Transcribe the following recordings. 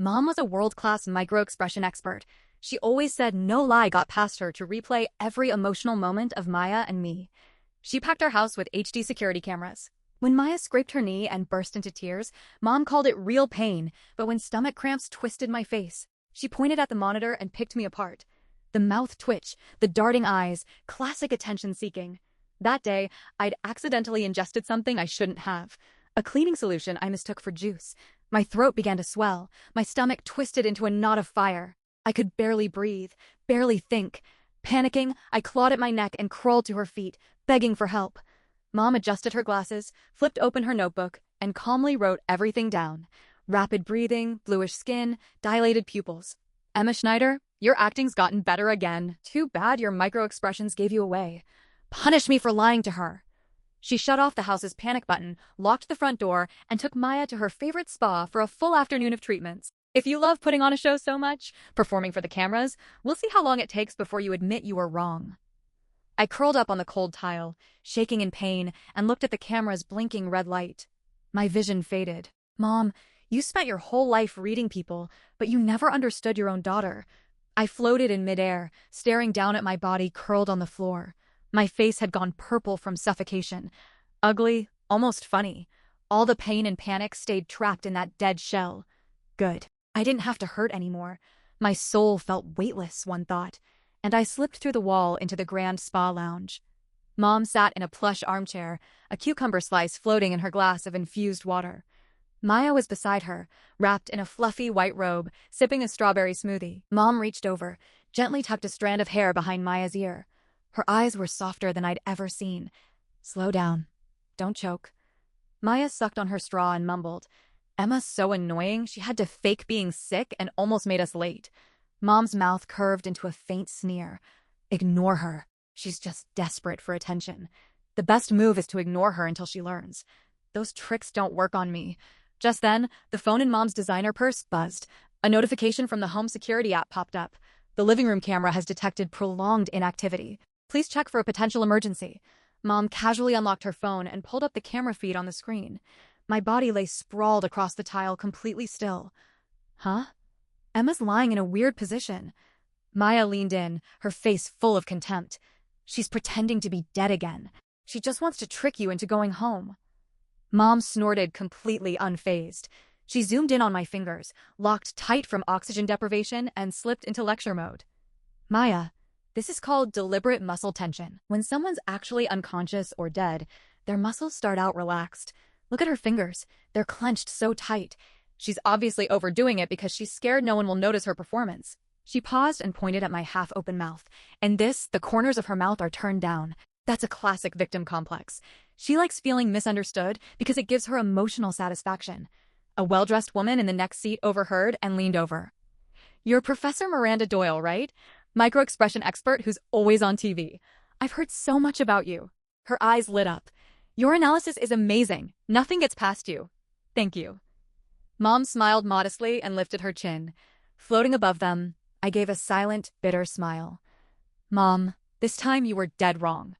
Mom was a world-class microexpression expert. She always said no lie got past her to replay every emotional moment of Maya and me. She packed our house with HD security cameras. When Maya scraped her knee and burst into tears, Mom called it real pain, but when stomach cramps twisted my face, she pointed at the monitor and picked me apart. The mouth twitch, the darting eyes, classic attention-seeking. That day, I'd accidentally ingested something I shouldn't have. A cleaning solution I mistook for juice. My throat began to swell. My stomach twisted into a knot of fire. I could barely breathe, barely think. Panicking, I clawed at my neck and crawled to her feet, begging for help. Mom adjusted her glasses, flipped open her notebook, and calmly wrote everything down. Rapid breathing, bluish skin, dilated pupils. Emma Schneider, your acting's gotten better again. Too bad your microexpressions gave you away. Punish me for lying to her. She shut off the house's panic button, locked the front door, and took Maya to her favorite spa for a full afternoon of treatments. If you love putting on a show so much, performing for the cameras, we'll see how long it takes before you admit you were wrong. I curled up on the cold tile, shaking in pain, and looked at the camera's blinking red light. My vision faded. Mom, you spent your whole life reading people, but you never understood your own daughter. I floated in midair, staring down at my body curled on the floor. My face had gone purple from suffocation. Ugly, almost funny. All the pain and panic stayed trapped in that dead shell. Good. I didn't have to hurt anymore. My soul felt weightless, one thought, and I slipped through the wall into the grand spa lounge. Mom sat in a plush armchair, a cucumber slice floating in her glass of infused water. Maya was beside her, wrapped in a fluffy white robe, sipping a strawberry smoothie. Mom reached over, gently tucked a strand of hair behind Maya's ear. Her eyes were softer than I'd ever seen. Slow down. Don't choke. Maya sucked on her straw and mumbled. Emma's so annoying, she had to fake being sick and almost made us late. Mom's mouth curved into a faint sneer. Ignore her. She's just desperate for attention. The best move is to ignore her until she learns. Those tricks don't work on me. Just then, the phone in Mom's designer purse buzzed. A notification from the home security app popped up. The living room camera has detected prolonged inactivity. Please check for a potential emergency. Mom casually unlocked her phone and pulled up the camera feed on the screen. My body lay sprawled across the tile, completely still. Huh? Emma's lying in a weird position. Maya leaned in, her face full of contempt. She's pretending to be dead again. She just wants to trick you into going home. Mom snorted, completely unfazed. She zoomed in on my fingers, locked tight from oxygen deprivation, and slipped into lecture mode. Maya, this is called deliberate muscle tension. When someone's actually unconscious or dead, their muscles start out relaxed. Look at her fingers. They're clenched so tight. She's obviously overdoing it because she's scared no one will notice her performance. She paused and pointed at my half-open mouth. And the corners of her mouth are turned down. That's a classic victim complex. She likes feeling misunderstood because it gives her emotional satisfaction. A well-dressed woman in the next seat overheard and leaned over. You're Professor Miranda Doyle, right? Microexpression expert who's always on TV. I've heard so much about you. Her eyes lit up. Your analysis is amazing. Nothing gets past you. Thank you. Mom smiled modestly and lifted her chin. Floating above them, I gave a silent, bitter smile. Mom, this time you were dead wrong.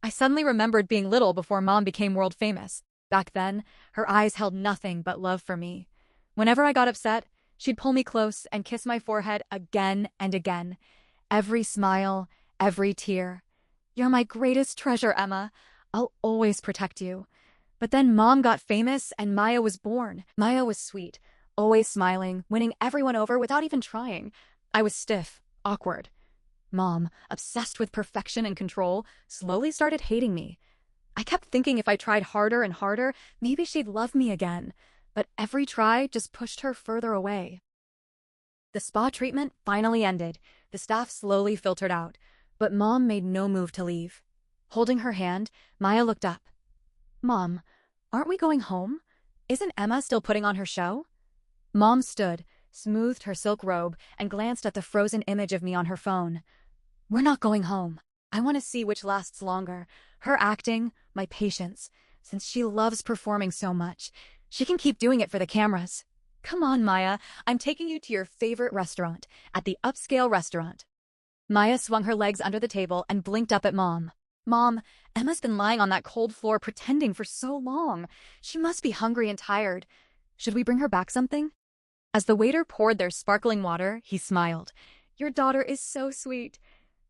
I suddenly remembered being little before Mom became world famous. Back then, her eyes held nothing but love for me. Whenever I got upset, she'd pull me close and kiss my forehead again and again. Every smile, every tear. You're my greatest treasure, Emma. I'll always protect you. But then Mom got famous and Maya was born. Maya was sweet, always smiling, winning everyone over without even trying. I was stiff, awkward. Mom, obsessed with perfection and control, slowly started hating me. I kept thinking if I tried harder and harder, maybe she'd love me again. But every try just pushed her further away. The spa treatment finally ended. The staff slowly filtered out, but Mom made no move to leave. Holding her hand, Maya looked up. Mom, aren't we going home? Isn't Emma still putting on her show? Mom stood, smoothed her silk robe, and glanced at the frozen image of me on her phone. We're not going home. I want to see which lasts longer. Her acting, my patience. Since she loves performing so much, she can keep doing it for the cameras. Come on, Maya. I'm taking you to your favorite restaurant, at the upscale restaurant. Maya swung her legs under the table and blinked up at Mom. Mom, Emma's been lying on that cold floor pretending for so long. She must be hungry and tired. Should we bring her back something? As the waiter poured their sparkling water, he smiled. "Your daughter is so sweet."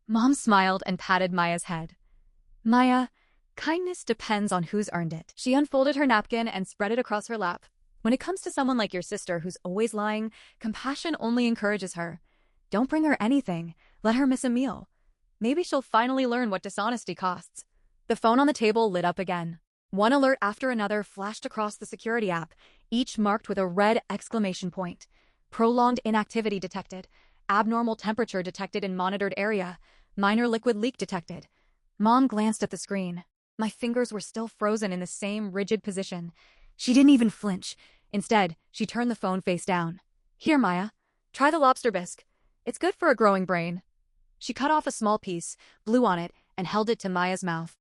Mom smiled and patted Maya's head. "Maya, kindness depends on who's earned it." She unfolded her napkin and spread it across her lap. "When it comes to someone like your sister who's always lying, compassion only encourages her. Don't bring her anything. Let her miss a meal. Maybe she'll finally learn what dishonesty costs." The phone on the table lit up again. One alert after another flashed across the security app, each marked with a red exclamation point. Prolonged inactivity detected. Abnormal temperature detected in monitored area. Minor liquid leak detected. Mom glanced at the screen. My fingers were still frozen in the same rigid position. She didn't even flinch. Instead, she turned the phone face down. "Here, Maya. Try the lobster bisque. It's good for a growing brain." She cut off a small piece, blew on it, and held it to Maya's mouth.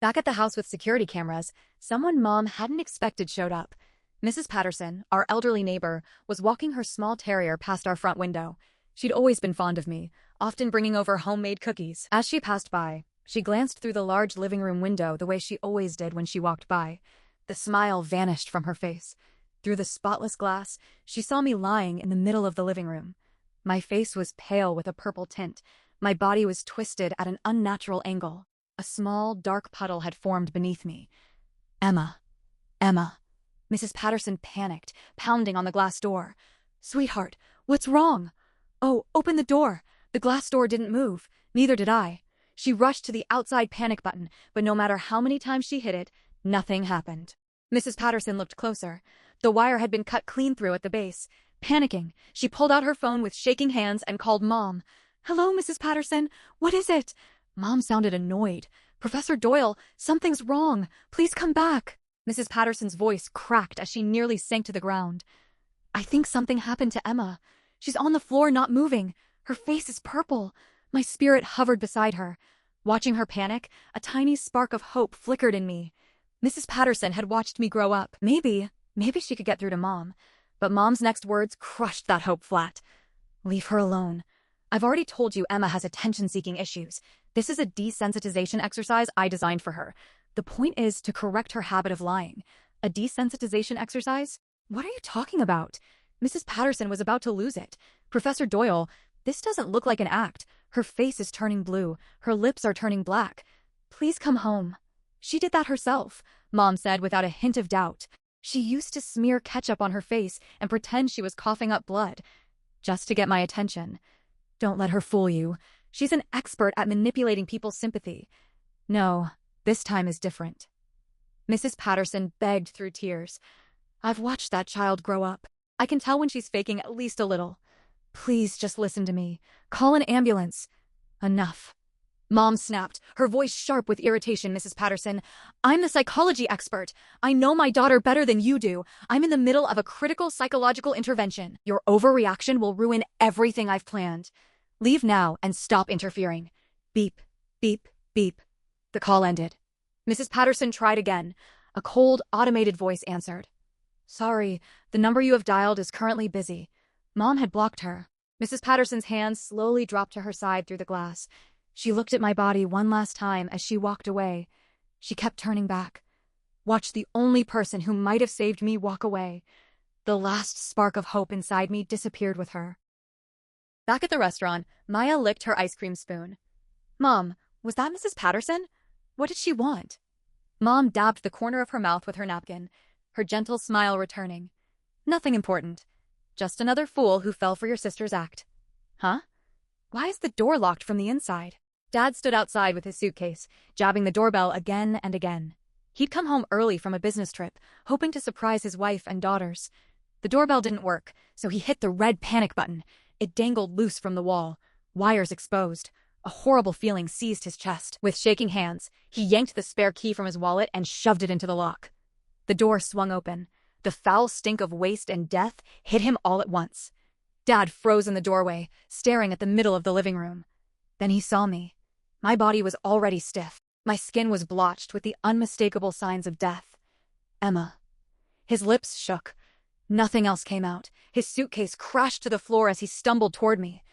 Back at the house with security cameras, someone Mom hadn't expected showed up. Mrs. Patterson, our elderly neighbor, was walking her small terrier past our front window. She'd always been fond of me, often bringing over homemade cookies. As she passed by, she glanced through the large living room window the way she always did when she walked by. The smile vanished from her face. Through the spotless glass, she saw me lying in the middle of the living room. My face was pale with a purple tint. My body was twisted at an unnatural angle. A small, dark puddle had formed beneath me. "Emma. Emma." Mrs. Patterson panicked, pounding on the glass door. "Sweetheart, what's wrong?" "Oh, open the door." The glass door didn't move. Neither did I. She rushed to the outside panic button, but no matter how many times she hit it, nothing happened. Mrs. Patterson looked closer. The wire had been cut clean through at the base. Panicking, she pulled out her phone with shaking hands and called Mom. "Hello, Mrs. Patterson. What is it?" Mom sounded annoyed. "Professor Doyle, something's wrong. Please come back." Mrs. Patterson's voice cracked as she nearly sank to the ground. "I think something happened to Emma. She's on the floor, not moving. Her face is purple." My spirit hovered beside her. Watching her panic, a tiny spark of hope flickered in me. Mrs. Patterson had watched me grow up. Maybe she could get through to Mom. But Mom's next words crushed that hope flat. "Leave her alone. I've already told you Emma has attention-seeking issues. This is a desensitization exercise I designed for her. The point is to correct her habit of lying." "A desensitization exercise? What are you talking about?" Mrs. Patterson was about to lose it. "Professor Doyle, this doesn't look like an act. Her face is turning blue. Her lips are turning black. Please come home." "She did that herself," Mom said without a hint of doubt. "She used to smear ketchup on her face and pretend she was coughing up blood. Just to get my attention. Don't let her fool you. She's an expert at manipulating people's sympathy. No, this time is different." Mrs. Patterson begged through tears. "I've watched that child grow up. I can tell when she's faking at least a little. Please just listen to me. Call an ambulance." "Enough." Mom snapped, her voice sharp with irritation. "Mrs. Patterson, I'm the psychology expert. I know my daughter better than you do. I'm in the middle of a critical psychological intervention. Your overreaction will ruin everything I've planned. Leave now and stop interfering." Beep, beep, beep. The call ended. Mrs. Patterson tried again. A cold, automated voice answered. "Sorry, the number you have dialed is currently busy." Mom had blocked her. Mrs. Patterson's hands slowly dropped to her side through the glass. She looked at my body one last time as she walked away. She kept turning back. Watched the only person who might have saved me walk away. The last spark of hope inside me disappeared with her. Back at the restaurant, Maya licked her ice cream spoon. "Mom, was that Mrs. Patterson? What did she want?" Mom dabbed the corner of her mouth with her napkin, her gentle smile returning. "Nothing important. Just another fool who fell for your sister's act." "Huh? Why is the door locked from the inside?" Dad stood outside with his suitcase, jabbing the doorbell again and again. He'd come home early from a business trip, hoping to surprise his wife and daughters. The doorbell didn't work, so he hit the red panic button. It dangled loose from the wall, wires exposed. A horrible feeling seized his chest. With shaking hands, he yanked the spare key from his wallet and shoved it into the lock. The door swung open. The foul stink of waste and death hit him all at once. Dad froze in the doorway, staring at the middle of the living room. Then he saw me. My body was already stiff. My skin was blotched with the unmistakable signs of death. "Emma." His lips shook. Nothing else came out. His suitcase crashed to the floor as he stumbled toward me.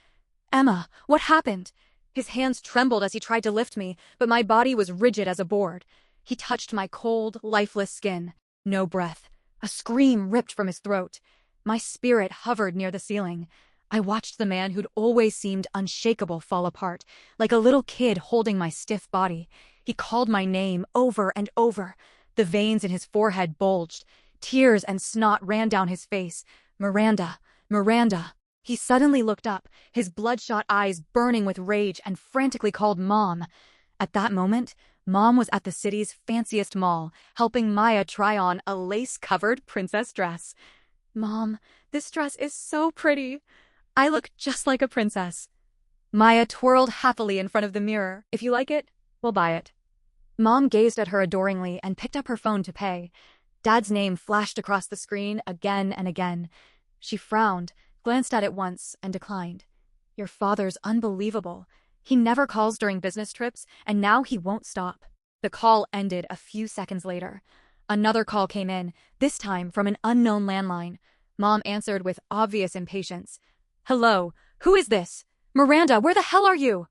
"Emma, what happened?" His hands trembled as he tried to lift me, but my body was rigid as a board. He touched my cold, lifeless skin. No breath. A scream ripped from his throat. My spirit hovered near the ceiling. I watched the man who'd always seemed unshakable fall apart, like a little kid holding my stiff body. He called my name over and over. The veins in his forehead bulged. Tears and snot ran down his face. Miranda, Miranda. He suddenly looked up, his bloodshot eyes burning with rage, and frantically called Mom. At that moment, Mom was at the city's fanciest mall, helping Maya try on a lace-covered princess dress. Mom, this dress is so pretty. I look just like a princess. Maya twirled happily in front of the mirror. If you like it, we'll buy it. Mom gazed at her adoringly and picked up her phone to pay. Dad's name flashed across the screen again and again. She frowned, glanced at it once, and declined. Your father's unbelievable. He never calls during business trips, and now he won't stop. The call ended a few seconds later. Another call came in, this time from an unknown landline. Mom answered with obvious impatience. Hello, who is this? Miranda, where the hell are you?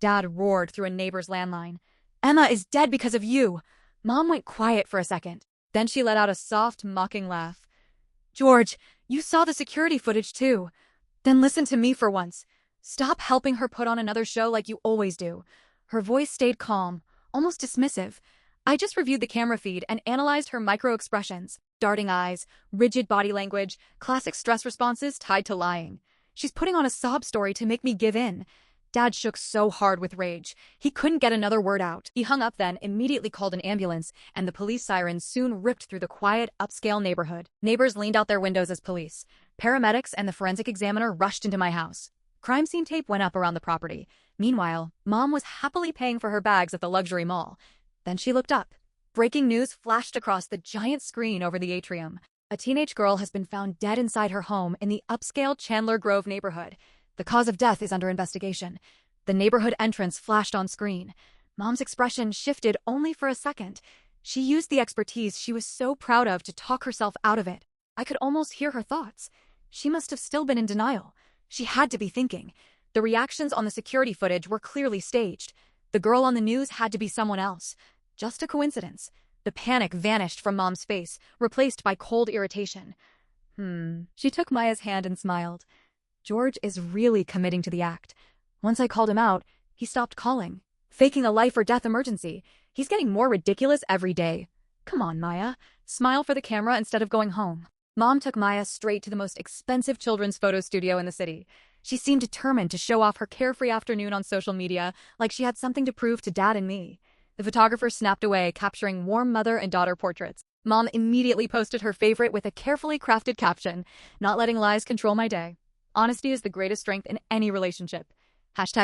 Dad roared through a neighbor's landline. Emma is dead because of you. Mom went quiet for a second. Then she let out a soft, mocking laugh. George, you saw the security footage too. Then listen to me for once. Stop helping her put on another show like you always do. Her voice stayed calm, almost dismissive. I just reviewed the camera feed and analyzed her microexpressions. Darting eyes, rigid body language, classic stress responses tied to lying. She's putting on a sob story to make me give in. Dad shook so hard with rage. He couldn't get another word out. He hung up then, immediately called an ambulance, and the police sirens soon ripped through the quiet, upscale neighborhood. Neighbors leaned out their windows as police. Paramedics and the forensic examiner rushed into my house. Crime scene tape went up around the property. Meanwhile, Mom was happily paying for her bags at the luxury mall. Then she looked up. Breaking news flashed across the giant screen over the atrium. A teenage girl has been found dead inside her home in the upscale Chandler Grove neighborhood. The cause of death is under investigation. The neighborhood entrance flashed on screen. Mom's expression shifted only for a second. She used the expertise she was so proud of to talk herself out of it. I could almost hear her thoughts. She must have still been in denial. She had to be thinking. The reactions on the security footage were clearly staged. The girl on the news had to be someone else. Just a coincidence. The panic vanished from Mom's face, replaced by cold irritation. She took Maya's hand and smiled. George is really committing to the act. Once I called him out, he stopped calling, faking a life or death emergency. He's getting more ridiculous every day. Come on, Maya. Smile for the camera instead of going home. Mom took Maya straight to the most expensive children's photo studio in the city. She seemed determined to show off her carefree afternoon on social media, like she had something to prove to Dad and me. The photographer snapped away, capturing warm mother and daughter portraits. Mom immediately posted her favorite with a carefully crafted caption, "Not letting lies control my day. Honesty is the greatest strength in any relationship.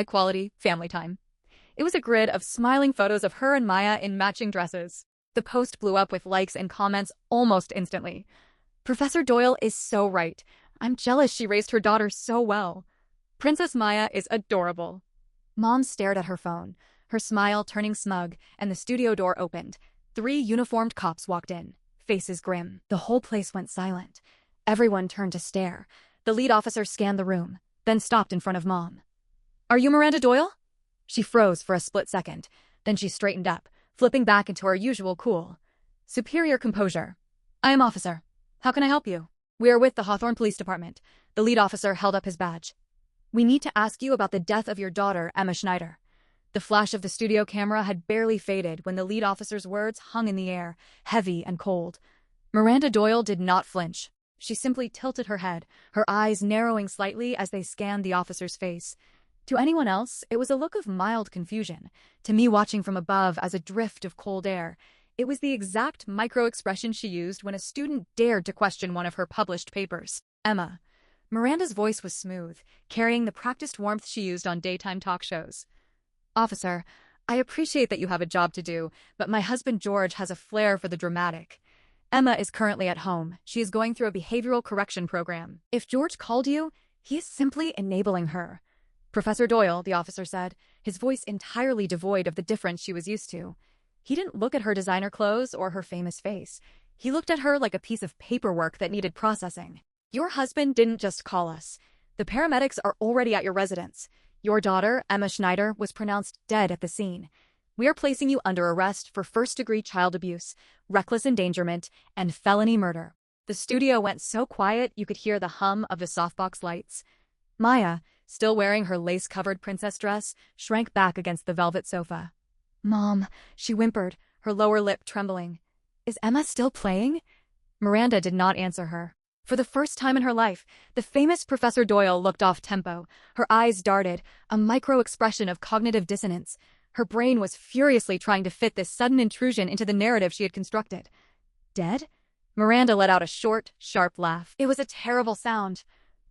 #quality family time." It was a grid of smiling photos of her and Maya in matching dresses. The post blew up with likes and comments almost instantly. Professor Doyle is so right. I'm jealous she raised her daughter so well. Princess Maya is adorable. Mom stared at her phone, her smile turning smug, and the studio door opened. 3 uniformed cops walked in, faces grim. The whole place went silent. Everyone turned to stare. The lead officer scanned the room, then stopped in front of Mom. Are you Miranda Doyle? She froze for a split second. Then she straightened up, flipping back into her usual cool, superior composure. I am officer. How can I help you? We are with the Hawthorne Police Department. The lead officer held up his badge. We need to ask you about the death of your daughter, Emma Schneider. The flash of the studio camera had barely faded when the lead officer's words hung in the air, heavy and cold. Miranda Doyle did not flinch. She simply tilted her head, her eyes narrowing slightly as they scanned the officer's face. To anyone else, it was a look of mild confusion. To me, watching from above as a drift of cold air, it was the exact microexpression she used when a student dared to question one of her published papers. Emma. Miranda's voice was smooth, carrying the practiced warmth she used on daytime talk shows. Officer, I appreciate that you have a job to do, but my husband George has a flair for the dramatic. Emma is currently at home. She is going through a behavioral correction program. If George called you, he is simply enabling her. Professor Doyle, the officer said, his voice entirely devoid of the difference she was used to. He didn't look at her designer clothes or her famous face. He looked at her like a piece of paperwork that needed processing. Your husband didn't just call us. The paramedics are already at your residence. Your daughter, Emma Schneider, was pronounced dead at the scene. We are placing you under arrest for first-degree child abuse, reckless endangerment, and felony murder. The studio went so quiet you could hear the hum of the softbox lights. Maya, still wearing her lace-covered princess dress, shrank back against the velvet sofa. "Mom," she whimpered, her lower lip trembling. "Is Emma still playing?" Miranda did not answer her. For the first time in her life, the famous Professor Doyle looked off tempo. Her eyes darted, a microexpression of cognitive dissonance. Her brain was furiously trying to fit this sudden intrusion into the narrative she had constructed. Dead? Miranda let out a short, sharp laugh. It was a terrible sound.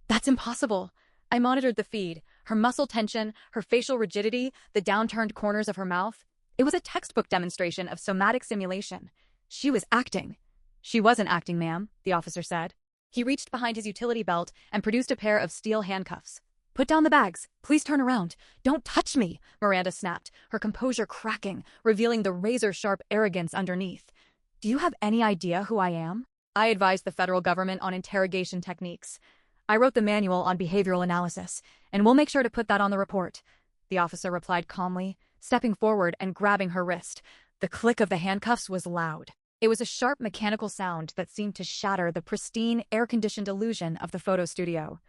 "That's impossible." I monitored the feed, her muscle tension, her facial rigidity, the downturned corners of her mouth. It was a textbook demonstration of somatic simulation. She was acting. "She wasn't acting, ma'am," the officer said. He reached behind his utility belt and produced a pair of steel handcuffs. "Put down the bags. Please turn around. Don't touch me," Miranda snapped, her composure cracking, revealing the razor-sharp arrogance underneath. "Do you have any idea who I am?" "I advised the federal government on interrogation techniques. I wrote the manual on behavioral analysis, and we'll make sure to put that on the report," the officer replied calmly, stepping forward and grabbing her wrist. The click of the handcuffs was loud. It was a sharp mechanical sound that seemed to shatter the pristine, air-conditioned illusion of the photo studio.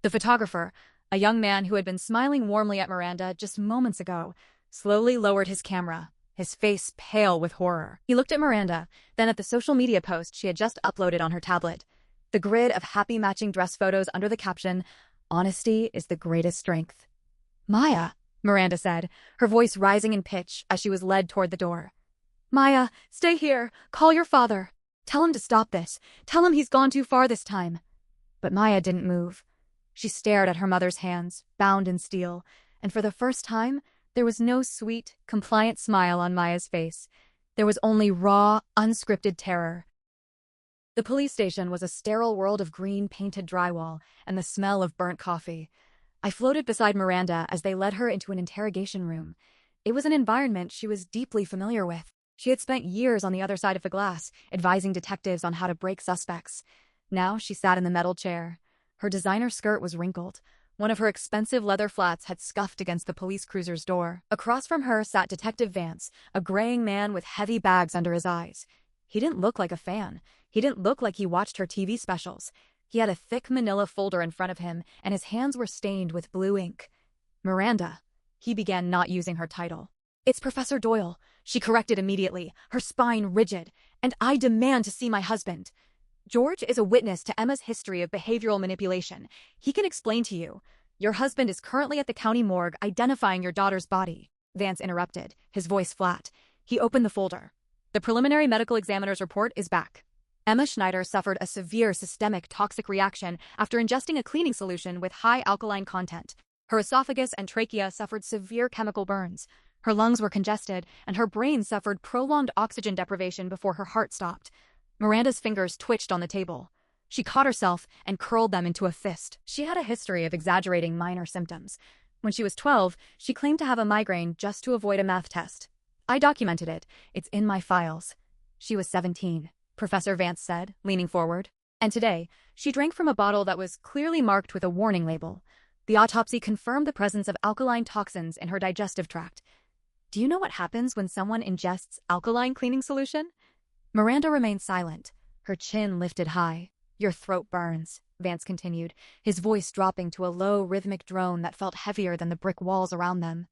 The photographer, a young man who had been smiling warmly at Miranda just moments ago, slowly lowered his camera, his face pale with horror. He looked at Miranda, then at the social media post she had just uploaded on her tablet. The grid of happy matching dress photos under the caption, "Honesty is the greatest strength." "Maya," Miranda said, her voice rising in pitch as she was led toward the door. "Maya, stay here. Call your father. Tell him to stop this. Tell him he's gone too far this time." But Maya didn't move. She stared at her mother's hands, bound in steel, and for the first time, there was no sweet, compliant smile on Maya's face. There was only raw, unscripted terror. The police station was a sterile world of green painted drywall and the smell of burnt coffee. I floated beside Miranda as they led her into an interrogation room. It was an environment she was deeply familiar with. She had spent years on the other side of the glass, advising detectives on how to break suspects. Now she sat in the metal chair. Her designer skirt was wrinkled. One of her expensive leather flats had scuffed against the police cruiser's door. Across from her sat Detective Vance, a graying man with heavy bags under his eyes. He didn't look like a fan. He didn't look like he watched her TV specials. He had a thick manila folder in front of him, and his hands were stained with blue ink. "Miranda," he began, not using her title. "It's Professor Doyle," she corrected immediately, her spine rigid. "And I demand to see my husband. George is a witness to Emma's history of behavioral manipulation. He can explain to you. Your husband is currently at the county morgue identifying your daughter's body." Vance interrupted, his voice flat. He opened the folder. "The preliminary medical examiner's report is back. Emma Schneider suffered a severe systemic toxic reaction after ingesting a cleaning solution with high alkaline content. Her esophagus and trachea suffered severe chemical burns. Her lungs were congested, and her brain suffered prolonged oxygen deprivation before her heart stopped." Miranda's fingers twitched on the table. She caught herself and curled them into a fist. She had a history of exaggerating minor symptoms. When she was 12, she claimed to have a migraine just to avoid a math test. "I documented it. It's in my files." She was 17, Professor Vance said, leaning forward. And today, she drank from a bottle that was clearly marked with a warning label. The autopsy confirmed the presence of alkaline toxins in her digestive tract. "Do you know what happens when someone ingests alkaline cleaning solution?" Miranda remained silent, her chin lifted high. "Your throat burns," Vance continued, his voice dropping to a low, rhythmic drone that felt heavier than the brick walls around them.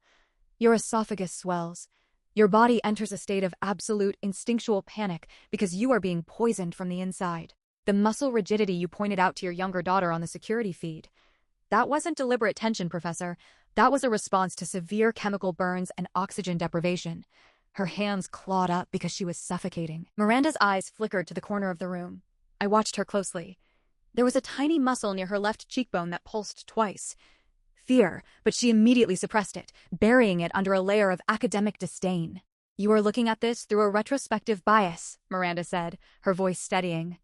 "Your esophagus swells. Your body enters a state of absolute instinctual panic because you are being poisoned from the inside. The muscle rigidity you pointed out to your younger daughter on the security feed. That wasn't deliberate tension, Professor. That was a response to severe chemical burns and oxygen deprivation." Her hands clawed up because she was suffocating. Miranda's eyes flickered to the corner of the room. I watched her closely. There was a tiny muscle near her left cheekbone that pulsed twice. Fear, but she immediately suppressed it, burying it under a layer of academic disdain. "You are looking at this through a retrospective bias," Miranda said, her voice steadying.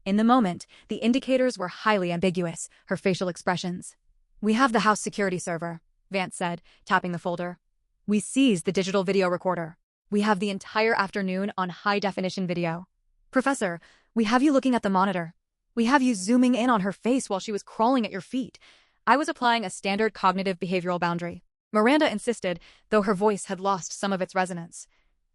In the moment, the indicators were highly ambiguous, her facial expressions. "We have the house security server," Vance said, tapping the folder. "We seized the digital video recorder. We have the entire afternoon on high-definition video. Professor, we have you looking at the monitor. We have you zooming in on her face while she was crawling at your feet." I was applying a standard cognitive behavioral boundary. Miranda insisted, though her voice had lost some of its resonance.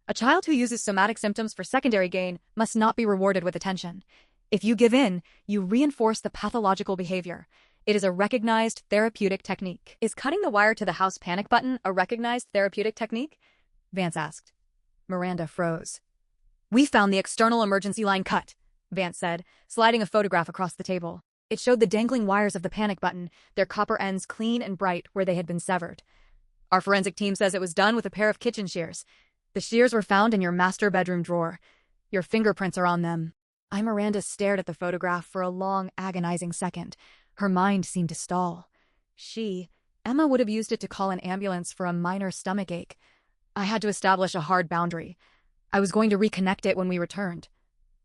"A child who uses somatic symptoms for secondary gain must not be rewarded with attention. If you give in, you reinforce the pathological behavior. It is a recognized therapeutic technique. Is cutting the wire to the house panic button a recognized therapeutic technique? Vance asked. Miranda froze. We found the external emergency line cut, Vance said, sliding a photograph across the table. It showed the dangling wires of the panic button, their copper ends clean and bright where they had been severed. Our forensic team says it was done with a pair of kitchen shears. The shears were found in your master bedroom drawer. Your fingerprints are on them. Miranda stared at the photograph for a long, agonizing second. Her mind seemed to stall. Emma would have used it to call an ambulance for a minor stomachache. I had to establish a hard boundary. I was going to reconnect it when we returned.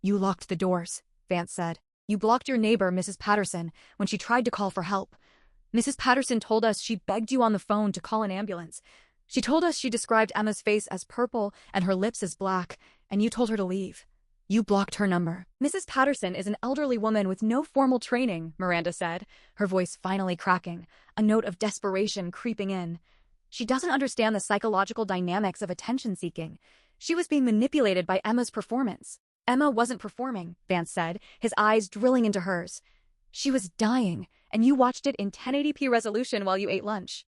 You locked the doors, Vance said. You blocked your neighbor, Mrs. Patterson, when she tried to call for help. Mrs. Patterson told us she begged you on the phone to call an ambulance. She told us she described Emma's face as purple and her lips as black, and you told her to leave. You blocked her number. Mrs. Patterson is an elderly woman with no formal training, Miranda said, her voice finally cracking, a note of desperation creeping in. She doesn't understand the psychological dynamics of attention-seeking. She was being manipulated by Emma's performance. Emma wasn't performing, Vance said, his eyes drilling into hers. She was dying, and you watched it in 1080p resolution while you ate lunch.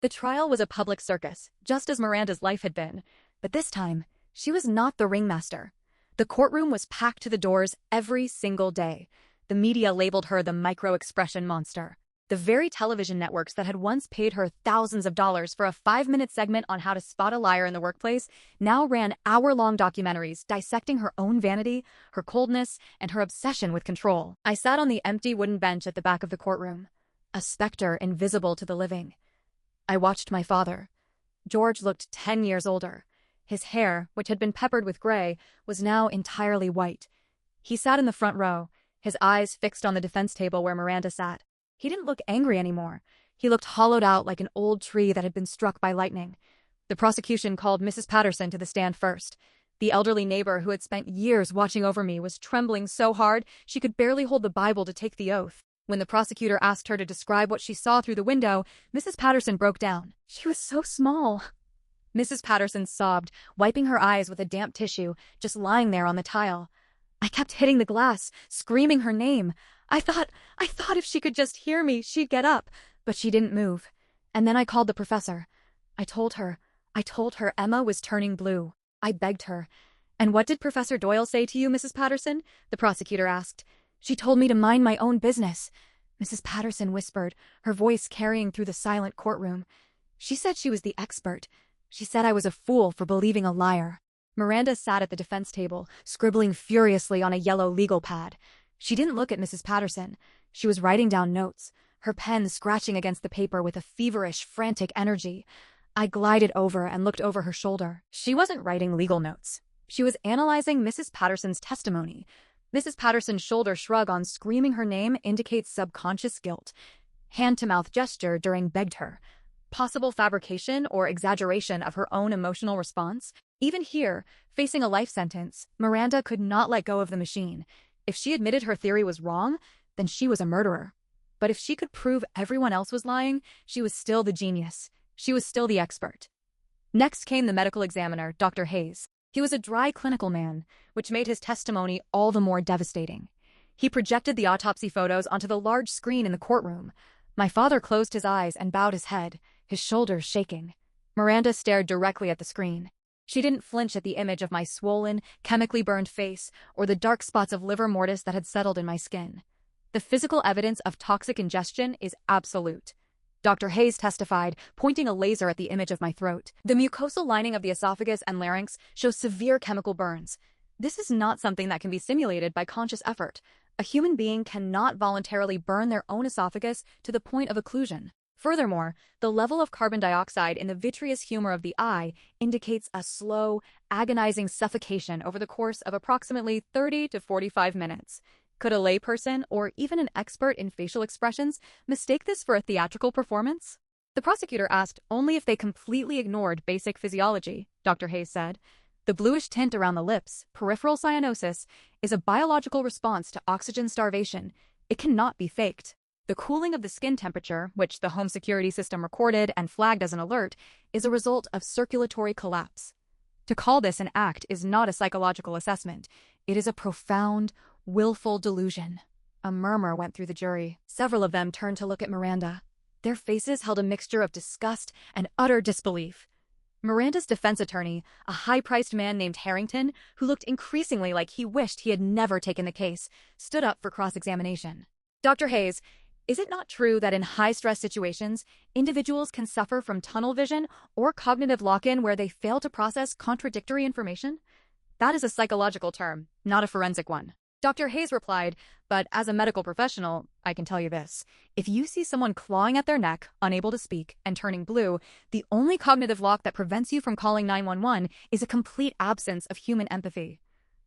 The trial was a public circus, just as Miranda's life had been. But this time, she was not the ringmaster. The courtroom was packed to the doors every single day. The media labeled her the microexpression monster. The very television networks that had once paid her thousands of dollars for a 5-minute segment on how to spot a liar in the workplace now ran hour-long documentaries dissecting her own vanity, her coldness, and her obsession with control. I sat on the empty wooden bench at the back of the courtroom, a specter invisible to the living. I watched my father. George looked 10 years older. His hair, which had been peppered with gray, was now entirely white. He sat in the front row, his eyes fixed on the defense table where Miranda sat. He didn't look angry anymore. He looked hollowed out like an old tree that had been struck by lightning. The prosecution called Mrs. Patterson to the stand first. The elderly neighbor who had spent years watching over me was trembling so hard she could barely hold the Bible to take the oath. When the prosecutor asked her to describe what she saw through the window, Mrs. Patterson broke down. She was so small. Mrs. Patterson sobbed, wiping her eyes with a damp tissue, just lying there on the tile. I kept hitting the glass, screaming her name. I thought if she could just hear me, she'd get up, but she didn't move. And then I called the professor. I told her Emma was turning blue. I begged her. And what did Professor Doyle say to you, Mrs. Patterson? The prosecutor asked. She told me to mind my own business, Mrs. Patterson whispered, her voice carrying through the silent courtroom. She said she was the expert. She said I was a fool for believing a liar. Miranda sat at the defense table, scribbling furiously on a yellow legal pad. She didn't look at Mrs. Patterson. She was writing down notes, her pen scratching against the paper with a feverish, frantic energy. I glided over and looked over her shoulder. She wasn't writing legal notes. She was analyzing Mrs. Patterson's testimony. Mrs. Patterson's shoulder shrug on screaming her name indicates subconscious guilt. Hand-to-mouth gesture during begged her. Possible fabrication or exaggeration of her own emotional response. Even here, facing a life sentence, Miranda could not let go of the machine. If she admitted her theory was wrong, then she was a murderer. But if she could prove everyone else was lying, she was still the genius. She was still the expert. Next came the medical examiner, Dr. Hayes. He was a dry clinical man, which made his testimony all the more devastating. He projected the autopsy photos onto the large screen in the courtroom. My father closed his eyes and bowed his head, his shoulders shaking. Miranda stared directly at the screen. She didn't flinch at the image of my swollen, chemically burned face or the dark spots of livor mortis that had settled in my skin. The physical evidence of toxic ingestion is absolute. Dr. Hayes testified, pointing a laser at the image of my throat. The mucosal lining of the esophagus and larynx shows severe chemical burns. This is not something that can be simulated by conscious effort. A human being cannot voluntarily burn their own esophagus to the point of occlusion. Furthermore, the level of carbon dioxide in the vitreous humor of the eye indicates a slow, agonizing suffocation over the course of approximately 30 to 45 minutes. Could a layperson, or even an expert in facial expressions, mistake this for a theatrical performance? The prosecutor asked only if they completely ignored basic physiology, Dr. Hayes said. The bluish tint around the lips, peripheral cyanosis, is a biological response to oxygen starvation. It cannot be faked. The cooling of the skin temperature, which the home security system recorded and flagged as an alert, is a result of circulatory collapse. To call this an act is not a psychological assessment. It is a profound, willful delusion. A murmur went through the jury. Several of them turned to look at Miranda. Their faces held a mixture of disgust and utter disbelief. Miranda's defense attorney, a high-priced man named Harrington, who looked increasingly like he wished he had never taken the case, stood up for cross-examination. Dr. Hayes, is it not true that in high-stress situations, individuals can suffer from tunnel vision or cognitive lock-in where they fail to process contradictory information? That is a psychological term, not a forensic one. Dr. Hayes replied, but as a medical professional, I can tell you this. If you see someone clawing at their neck, unable to speak, and turning blue, the only cognitive lock that prevents you from calling 911 is a complete absence of human empathy.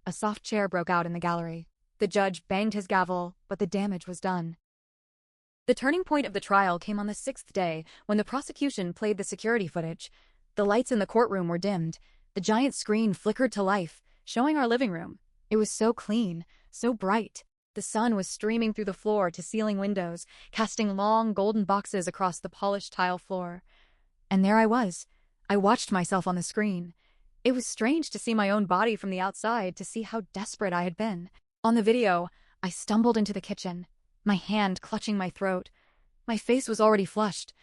A soft chair broke out in the gallery. The judge banged his gavel, but the damage was done. The turning point of the trial came on the 6th day when the prosecution played the security footage. The lights in the courtroom were dimmed. The giant screen flickered to life, showing our living room. It was so clean, so bright. The sun was streaming through the floor-to-ceiling windows, casting long golden boxes across the polished tile floor. And there I was. I watched myself on the screen. It was strange to see my own body from the outside, to see how desperate I had been. On the video, I stumbled into the kitchen, my hand clutching my throat. My face was already flushed.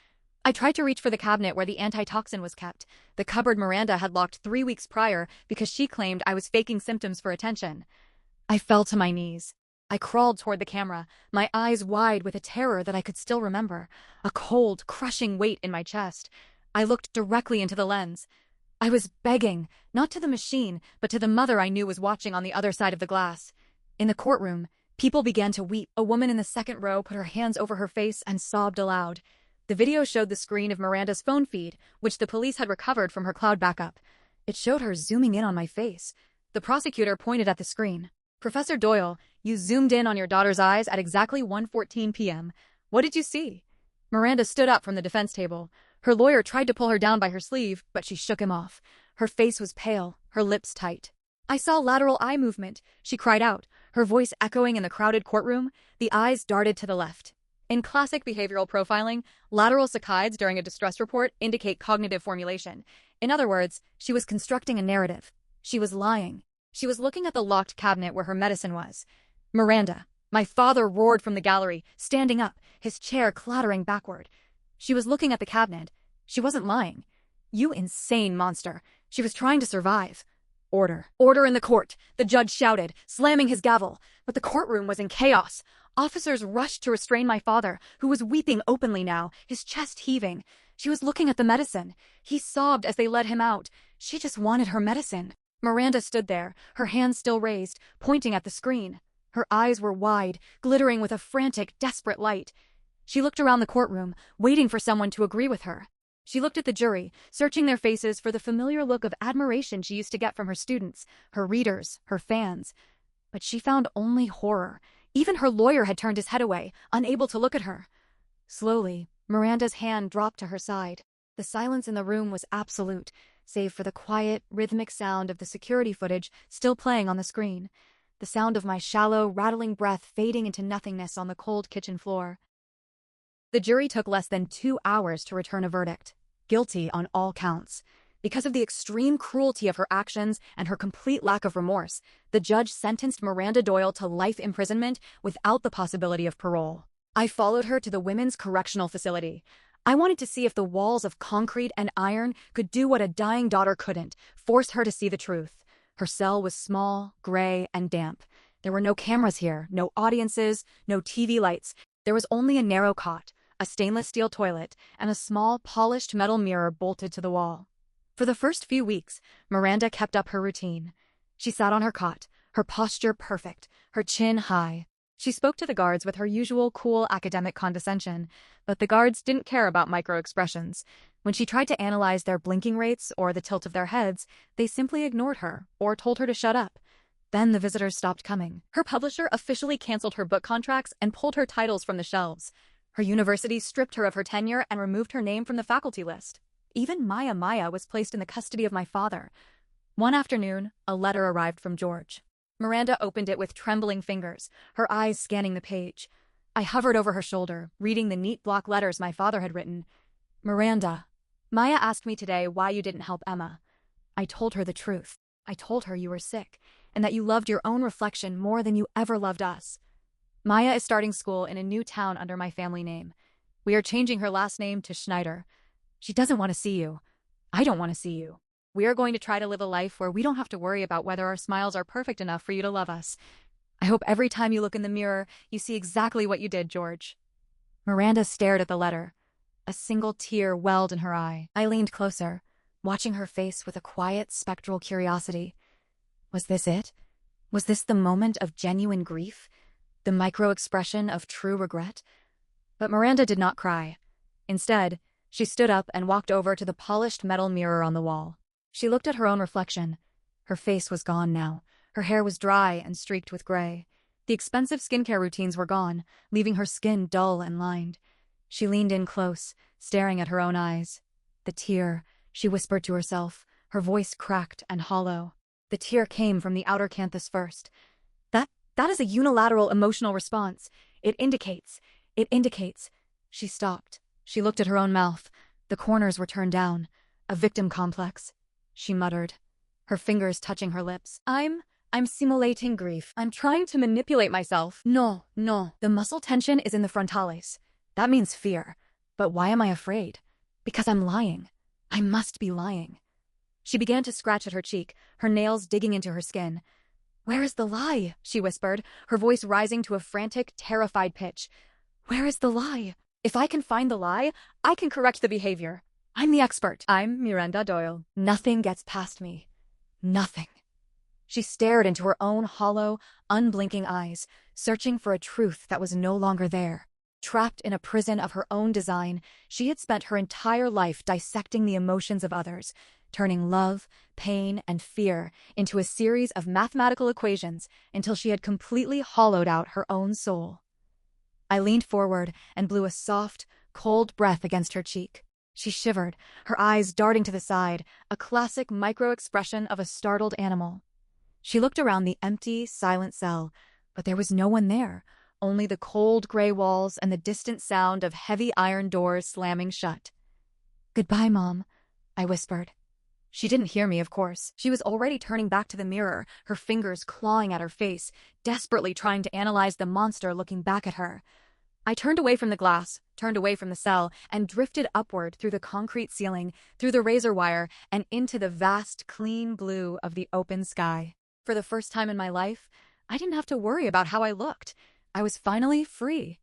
I tried to reach for the cabinet where the antitoxin was kept, the cupboard Miranda had locked 3 weeks prior because she claimed I was faking symptoms for attention. I fell to my knees. I crawled toward the camera, my eyes wide with a terror that I could still remember, a cold, crushing weight in my chest. I looked directly into the lens. I was begging, not to the machine, but to the mother I knew was watching on the other side of the glass. In the courtroom, people began to weep. A woman in the second row put her hands over her face and sobbed aloud. The video showed the screen of Miranda's phone feed, which the police had recovered from her cloud backup. It showed her zooming in on my face. The prosecutor pointed at the screen. Professor Doyle, you zoomed in on your daughter's eyes at exactly 1:14 p.m. What did you see? Miranda stood up from the defense table. Her lawyer tried to pull her down by her sleeve, but she shook him off. Her face was pale, her lips tight. I saw lateral eye movement, she cried out, her voice echoing in the crowded courtroom. The eyes darted to the left. In classic behavioral profiling, lateral saccades during a distress report indicate cognitive formulation. In other words, she was constructing a narrative. She was lying. She was looking at the locked cabinet where her medicine was. Miranda. My father roared from the gallery, standing up, his chair clattering backward. She was looking at the cabinet. She wasn't lying. You insane monster. She was trying to survive. Order. Order in the court, the judge shouted, slamming his gavel. But the courtroom was in chaos. Officers rushed to restrain my father, who was weeping openly now, his chest heaving. She was looking at the medicine. He sobbed as they led him out. She just wanted her medicine. Miranda stood there, her hands still raised, pointing at the screen. Her eyes were wide, glittering with a frantic, desperate light. She looked around the courtroom, waiting for someone to agree with her. She looked at the jury, searching their faces for the familiar look of admiration she used to get from her students, her readers, her fans. But she found only horror. Even her lawyer had turned his head away, unable to look at her. Slowly, Miranda's hand dropped to her side. The silence in the room was absolute, save for the quiet, rhythmic sound of the security footage still playing on the screen. The sound of my shallow, rattling breath fading into nothingness on the cold kitchen floor. The jury took less than 2 hours to return a verdict. Guilty on all counts. Because of the extreme cruelty of her actions and her complete lack of remorse, the judge sentenced Miranda Doyle to life imprisonment without the possibility of parole. I followed her to the women's correctional facility. I wanted to see if the walls of concrete and iron could do what a dying daughter couldn't, force her to see the truth. Her cell was small, gray, and damp. There were no cameras here, no audiences, no TV lights. There was only a narrow cot, a stainless steel toilet, and a small, polished metal mirror bolted to the wall. For the first few weeks, Miranda kept up her routine. She sat on her cot, her posture perfect, her chin high. She spoke to the guards with her usual cool academic condescension, but the guards didn't care about microexpressions. When she tried to analyze their blinking rates or the tilt of their heads, they simply ignored her or told her to shut up. Then the visitors stopped coming. Her publisher officially canceled her book contracts and pulled her titles from the shelves. Her university stripped her of her tenure and removed her name from the faculty list. Even Maya was placed in the custody of my father. One afternoon, a letter arrived from George. Miranda opened it with trembling fingers, her eyes scanning the page. I hovered over her shoulder, reading the neat block letters my father had written. Miranda, Maya asked me today why you didn't help Emma. I told her the truth. I told her you were sick, and that you loved your own reflection more than you ever loved us. Maya is starting school in a new town under my family name. We are changing her last name to Schneider. She doesn't want to see you. I don't want to see you. We are going to try to live a life where we don't have to worry about whether our smiles are perfect enough for you to love us. I hope every time you look in the mirror, you see exactly what you did, George." Miranda stared at the letter. A single tear welled in her eye. I leaned closer, watching her face with a quiet, spectral curiosity. Was this it? Was this the moment of genuine grief? The micro-expression of true regret? But Miranda did not cry. Instead, she stood up and walked over to the polished metal mirror on the wall. She looked at her own reflection. Her face was gone now. Her hair was dry and streaked with gray. The expensive skincare routines were gone, leaving her skin dull and lined. She leaned in close, staring at her own eyes. "The tear," she whispered to herself, her voice cracked and hollow. The tear came from the outer canthus first. That is a unilateral emotional response. It indicates. She stopped. She looked at her own mouth. The corners were turned down. A victim complex. She muttered, her fingers touching her lips. I'm simulating grief. I'm trying to manipulate myself. No. The muscle tension is in the frontales. That means fear. But why am I afraid? Because I'm lying. I must be lying. She began to scratch at her cheek, her nails digging into her skin. "Where is the lie?" she whispered, her voice rising to a frantic, terrified pitch. "Where is the lie? If I can find the lie, I can correct the behavior. I'm the expert. I'm Miranda Doyle. Nothing gets past me. Nothing." She stared into her own hollow, unblinking eyes, searching for a truth that was no longer there. Trapped in a prison of her own design, she had spent her entire life dissecting the emotions of others, turning love, pain, and fear into a series of mathematical equations until she had completely hollowed out her own soul. I leaned forward and blew a soft, cold breath against her cheek. She shivered, her eyes darting to the side, a classic micro-expression of a startled animal. She looked around the empty, silent cell, but there was no one there, only the cold gray walls and the distant sound of heavy iron doors slamming shut. "Goodbye, Mom," I whispered. She didn't hear me, of course. She was already turning back to the mirror, her fingers clawing at her face, desperately trying to analyze the monster looking back at her. I turned away from the glass, turned away from the cell, and drifted upward through the concrete ceiling, through the razor wire, and into the vast, clean blue of the open sky. For the first time in my life, I didn't have to worry about how I looked. I was finally free.